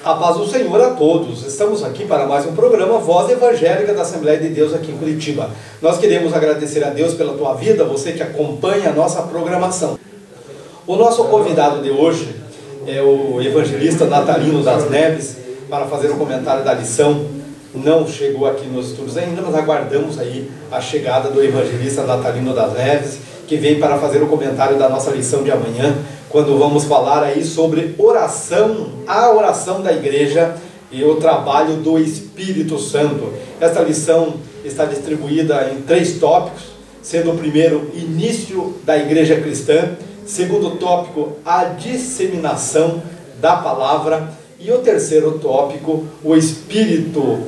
A paz do Senhor a todos. Estamos aqui para mais um programa Voz Evangélica da Assembleia de Deus aqui em Curitiba. Nós queremos agradecer a Deus pela tua vida, você que acompanha a nossa programação. O nosso convidado de hoje é o evangelista Natalino das Neves para fazer um comentário da lição. Não chegou aqui nos estudos ainda, mas aguardamos aí a chegada do evangelista Natalino das Neves, que vem para fazer o comentário da nossa lição de amanhã, quando vamos falar aí sobre oração, a oração da igreja e o trabalho do Espírito Santo. Esta lição está distribuída em 3 tópicos, sendo o primeiro, início da igreja cristã, segundo tópico, a disseminação da palavra, e o terceiro tópico, o Espírito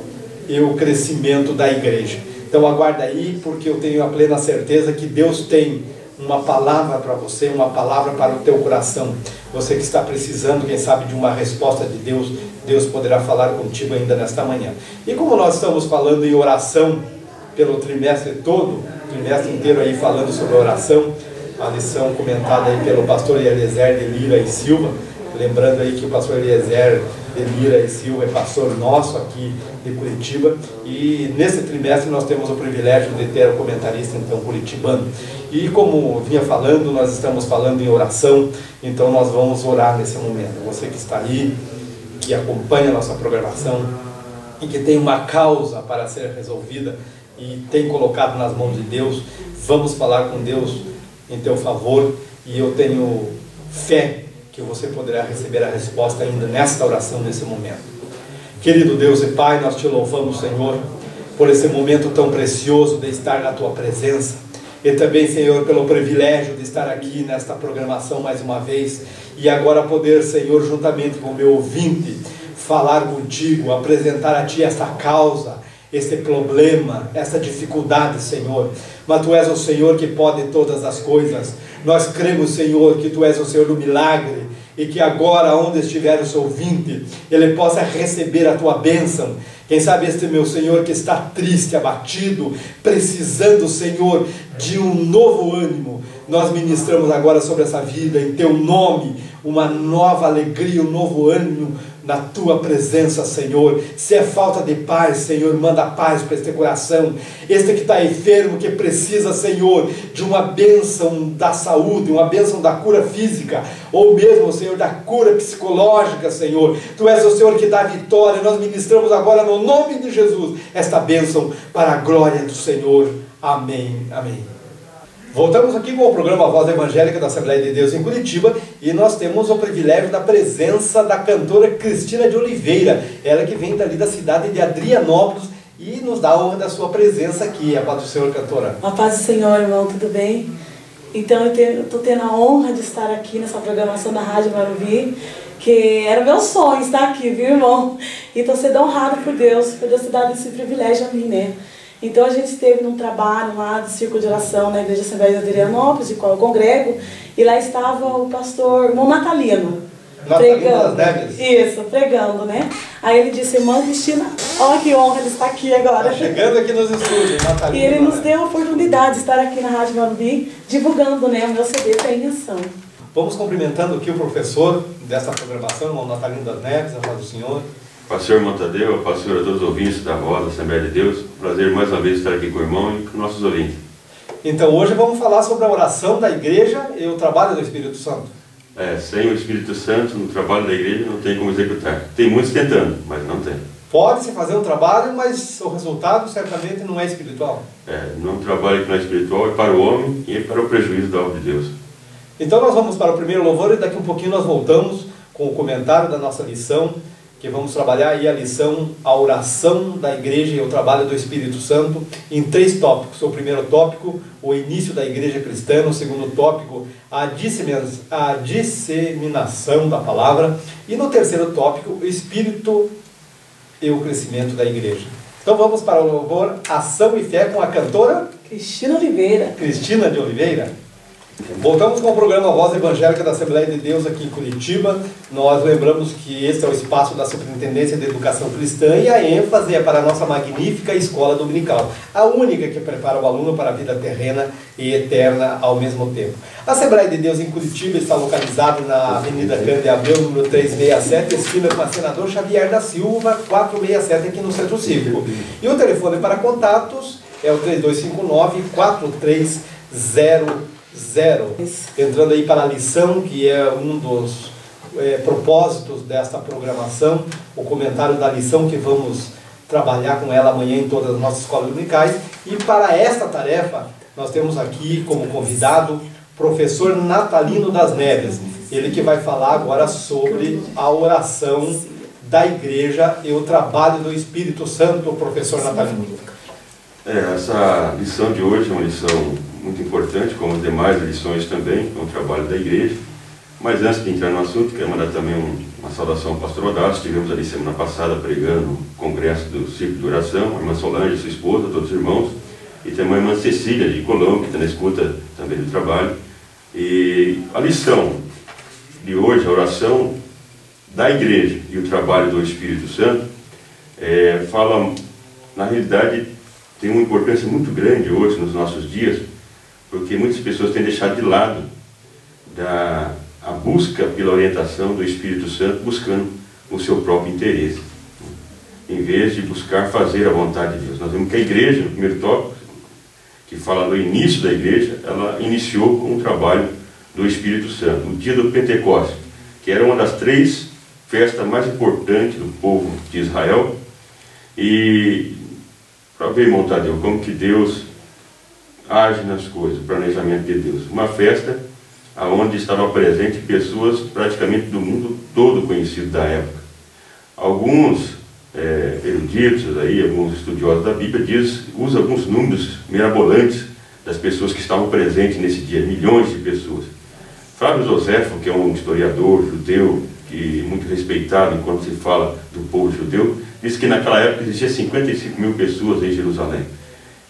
e o crescimento da igreja. Então aguarda aí, porque eu tenho a plena certeza que Deus tem uma palavra para você, uma palavra para o teu coração. Você que está precisando, quem sabe, de uma resposta de Deus, Deus poderá falar contigo ainda nesta manhã. E como nós estamos falando em oração pelo trimestre todo, trimestre inteiro aí falando sobre oração, a lição comentada aí pelo pastor Eliezer de Lira e Silva, lembrando aí que o pastor Eliezer de Lira e Silva é pastor nosso aqui de Curitiba, e nesse trimestre nós temos o privilégio de ter o comentarista então curitibano. E como vinha falando, nós estamos falando em oração, então nós vamos orar nesse momento. Você que está aí, que acompanha a nossa programação e que tem uma causa para ser resolvida e tem colocado nas mãos de Deus, vamos falar com Deus em teu favor, e eu tenho fé que você poderá receber a resposta ainda nesta oração, nesse momento. Querido Deus e Pai, nós te louvamos, Senhor, por esse momento tão precioso de estar na tua presença, e também, Senhor, pelo privilégio de estar aqui nesta programação mais uma vez, e agora poder, Senhor, juntamente com o meu ouvinte, falar contigo, apresentar a ti esta causa, este problema, esta dificuldade, Senhor. Mas tu és o Senhor que pode todas as coisas. Nós cremos, Senhor, que tu és o Senhor do milagre, e que agora, onde estiver o seu ouvinte, ele possa receber a tua bênção. Quem sabe este meu Senhor que está triste, abatido, precisando, Senhor, de um novo ânimo, nós ministramos agora sobre essa vida, em teu nome, uma nova alegria, um novo ânimo na tua presença, Senhor. Se é falta de paz, Senhor, manda paz para este coração. Este que está enfermo, que precisa, Senhor, de uma bênção da saúde, uma bênção da cura física, ou mesmo, Senhor, da cura psicológica, Senhor. Tu és o Senhor que dá vitória. Nós ministramos agora no nome de Jesus esta bênção para a glória do Senhor. Amém, amém. Voltamos aqui com o programa Voz Evangélica da Assembleia de Deus em Curitiba, e nós temos o privilégio da presença da cantora Cristina de Oliveira, ela que vem dali da cidade de Adrianópolis e nos dá a honra da sua presença aqui. A paz do Senhor, cantora. A paz do Senhor, irmão, tudo bem? Então eu estou tendo a honra de estar aqui nessa programação da Rádio Maruvi, que era meu sonho estar aqui, viu, irmão? E estou sendo honrado por Deus ter dado esse privilégio a mim, né? Então a gente esteve num trabalho lá de círculo de oração na Igreja Assembleia de Adrianópolis, de qual eu congrego, e lá estava o pastor irmão Natalino, pregando. Isso, pregando, né? Aí ele disse: irmã Cristina, olha que honra ele estar aqui agora. Está chegando aqui nos estúdios, Natalino. E ele nos deu a oportunidade de estar aqui na Rádio Maruvi, divulgando, né, o meu CD Fé em Ação. Vamos cumprimentando aqui o professor dessa programação, irmão Natalino das Neves, a paz do Senhor. Pastor Montadeu, pastor a todos os ouvintes da Voz da Assembleia de Deus, prazer mais uma vez estar aqui com o irmão e com nossos ouvintes. Então hoje vamos falar sobre a oração da igreja e o trabalho do Espírito Santo. Sem o Espírito Santo no trabalho da igreja não tem como executar. Tem muitos tentando, mas não tem. Pode-se fazer um trabalho, mas o resultado certamente não é espiritual. Não trabalho que não é espiritual, é para o homem e é para o prejuízo da obra de Deus. Então nós vamos para o primeiro louvor, e daqui um pouquinho nós voltamos com o comentário da nossa lição, que vamos trabalhar aí a lição, a oração da igreja e o trabalho do Espírito Santo, em 3 tópicos. O primeiro tópico, o início da igreja cristã. O segundo tópico, a disseminação da palavra. E no terceiro tópico, o Espírito e o crescimento da igreja. Então vamos para o louvor Ação e Fé com a cantora Cristina Oliveira. Cristina de Oliveira. Voltamos com o programa Voz Evangélica da Assembleia de Deus aqui em Curitiba. Nós lembramos que esse é o espaço da Superintendência de Educação Cristã e a ênfase é para a nossa magnífica escola dominical, a única que prepara o aluno para a vida terrena e eterna ao mesmo tempo. A Assembleia de Deus em Curitiba está localizada na Avenida Cândido Abreu, número 367, esquina com a Senador Xavier da Silva, 467, aqui no Centro Cívico. E o telefone para contatos é o 3259-4300. Entrando aí para a lição, que é um dos propósitos desta programação, o comentário da lição que vamos trabalhar com ela amanhã em todas as nossas escolas dominicais. E para esta tarefa, nós temos aqui como convidado o professor Natalino das Neves, ele que vai falar agora sobre a oração da igreja e o trabalho do Espírito Santo, o professor Natalino. Essa lição de hoje é uma lição muito importante, como as demais lições também, é um trabalho da igreja. Mas antes de entrar no assunto, quero mandar também uma saudação ao pastor Odaço. Estivemos ali semana passada pregando o congresso do Círculo de Oração, a irmã Solange, sua esposa, todos os irmãos, e também a irmã Cecília de Colombo, que está na escuta também do trabalho. E a lição de hoje, a oração da igreja e o trabalho do Espírito Santo, fala, na realidade, tem uma importância muito grande hoje nos nossos dias, porque muitas pessoas têm deixado de lado a busca pela orientação do Espírito Santo, buscando o seu próprio interesse, em vez de buscar fazer a vontade de Deus. Nós vemos que a igreja, no primeiro tópico, que fala do início da igreja, ela iniciou com o trabalho do Espírito Santo, o dia do Pentecostes, que era uma das 3 festas mais importantes do povo de Israel. E para ver, irmão Tadeu, como que Deus age nas coisas, o planejamento de Deus. Uma festa onde estavam presentes pessoas praticamente do mundo todo conhecido da época. Alguns eruditos, aí, alguns estudiosos da Bíblia, usam alguns números mirabolantes das pessoas que estavam presentes nesse dia, milhões de pessoas. Flávio Joséfo, que é um historiador judeu, que muito respeitado enquanto se fala do povo judeu, diz que naquela época existia 55 mil pessoas em Jerusalém.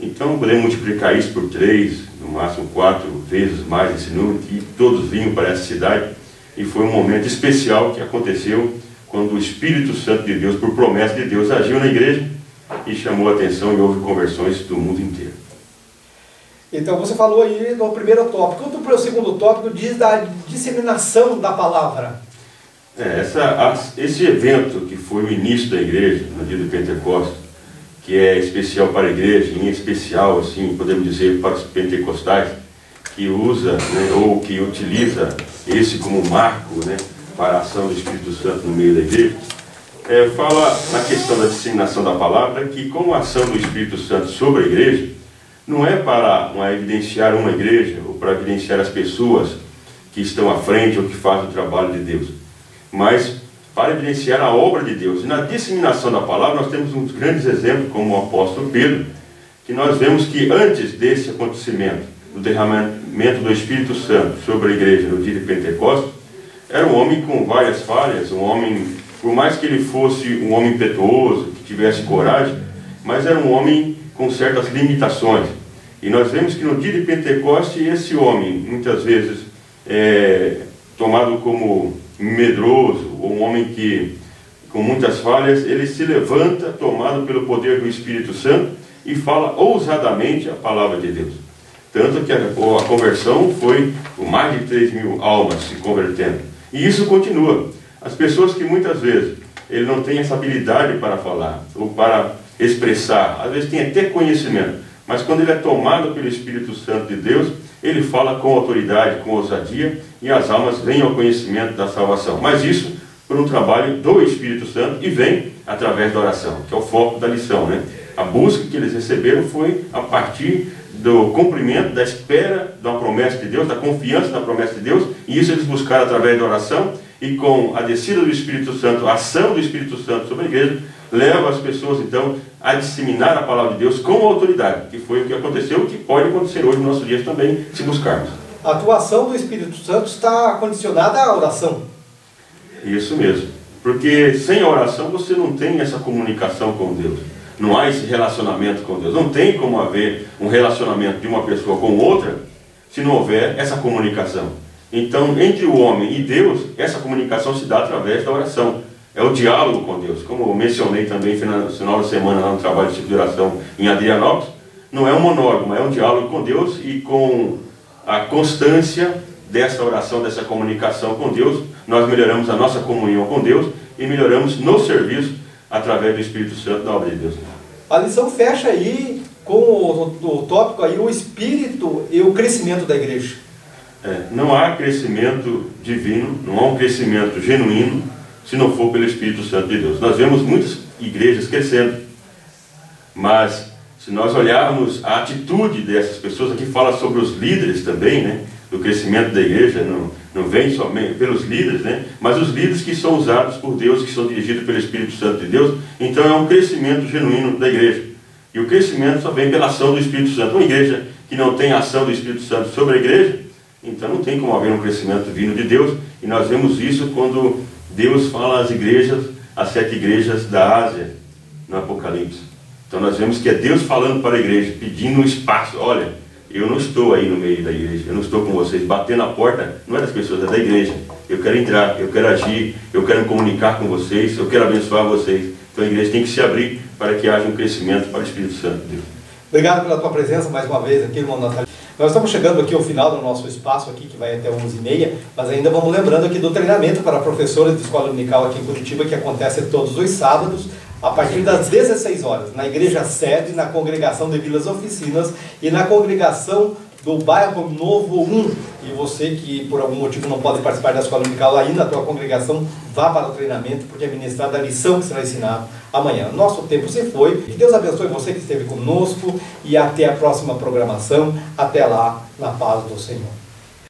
Então podemos multiplicar isso por 3, no máximo 4 vezes mais esse número, que todos vinham para essa cidade, e foi um momento especial que aconteceu quando o Espírito Santo de Deus, por promessa de Deus, agiu na igreja e chamou a atenção e houve conversões do mundo inteiro. Então você falou aí no primeiro tópico. O segundo tópico diz da disseminação da palavra. Esse evento que foi o início da igreja, no dia do Pentecostes, que é especial para a igreja, em especial, assim, podemos dizer, para os pentecostais, que usa, ou que utiliza esse como marco, para a ação do Espírito Santo no meio da igreja, fala na questão da disseminação da palavra, que como a ação do Espírito Santo sobre a igreja, não é para evidenciar uma igreja, ou para evidenciar as pessoas que estão à frente ou que fazem o trabalho de Deus, mas para evidenciar a obra de Deus. E na disseminação da palavra nós temos uns grandes exemplos, como o apóstolo Pedro, que nós vemos que antes desse acontecimento, do derramamento do Espírito Santo sobre a igreja no dia de Pentecostes, era um homem com várias falhas, um homem, por mais que ele fosse um homem impetuoso, que tivesse coragem, mas era um homem com certas limitações. E nós vemos que no dia de Pentecostes, esse homem, muitas vezes, tomado como medroso, ou um homem que, com muitas falhas, ele se levanta, tomado pelo poder do Espírito Santo, e fala ousadamente a palavra de Deus. Tanto que a conversão foi por mais de 3.000 almas se convertendo. E isso continua. As pessoas que muitas vezes ele não tem essa habilidade para falar, ou para expressar, às vezes tem até conhecimento, mas quando ele é tomado pelo Espírito Santo de Deus, ele fala com autoridade, com ousadia, e as almas vêm ao conhecimento da salvação. Mas isso por um trabalho do Espírito Santo, e vem através da oração, que é o foco da lição, A busca que eles receberam foi a partir do cumprimento, da espera da promessa de Deus, da confiança na promessa de Deus, e isso eles buscaram através da oração, e com a descida do Espírito Santo, a ação do Espírito Santo sobre a igreja, leva as pessoas então a disseminar a palavra de Deus com autoridade, que foi o que aconteceu, que pode acontecer hoje nos nossos dias também, se buscarmos. A atuação do Espírito Santo está condicionada à oração. Isso mesmo, porque sem a oração você não tem essa comunicação com Deus, não há esse relacionamento com Deus, não tem como haver um relacionamento de uma pessoa com outra se não houver essa comunicação. Então, entre o homem e Deus, essa comunicação se dá através da oração. É o diálogo com Deus. Como eu mencionei também no final da semana lá no trabalho de oração em Adrianópolis, não é um monólogo, é um diálogo com Deus, e com a constância dessa oração, dessa comunicação com Deus, nós melhoramos a nossa comunhão com Deus e melhoramos no serviço através do Espírito Santo da obra de Deus. A lição fecha aí com o tópico aí, o Espírito e o crescimento da igreja. Não há crescimento divino, não há um crescimento genuíno, se não for pelo Espírito Santo de Deus. Nós vemos muitas igrejas crescendo, mas se nós olharmos a atitude dessas pessoas, aqui fala sobre os líderes também, né? Do crescimento da igreja, não vem somente pelos líderes, né? Mas os líderes que são usados por Deus, que são dirigidos pelo Espírito Santo de Deus. Então é um crescimento genuíno da igreja. E o crescimento só vem pela ação do Espírito Santo. Uma igreja que não tem a ação do Espírito Santo sobre a igreja, então não tem como haver um crescimento vindo de Deus. E nós vemos isso quando Deus fala às igrejas, às 7 igrejas da Ásia, no Apocalipse. Então nós vemos que é Deus falando para a igreja, pedindo um espaço. Olha, eu não estou aí no meio da igreja, eu não estou com vocês. Batendo a porta não é das pessoas, é da igreja. Eu quero entrar, eu quero agir, eu quero comunicar com vocês, eu quero abençoar vocês. Então a igreja tem que se abrir para que haja um crescimento para o Espírito Santo de Deus. Obrigado pela tua presença mais uma vez aqui, irmão Natália. Nós estamos chegando aqui ao final do nosso espaço aqui, que vai até 11h30, mas ainda vamos lembrando aqui do treinamento para professores de escola dominical aqui em Curitiba, que acontece todos os sábados, a partir das 16 horas, na igreja sede, na congregação de Vilas Oficinas e na congregação do bairro Novo 1. E você que por algum motivo não pode participar da escola dominical aí na tua congregação, vá para o treinamento, porque é ministrada a lição que será ensinada amanhã. Nosso tempo se foi. Que Deus abençoe você que esteve conosco e até a próxima programação. Até lá, na paz do Senhor.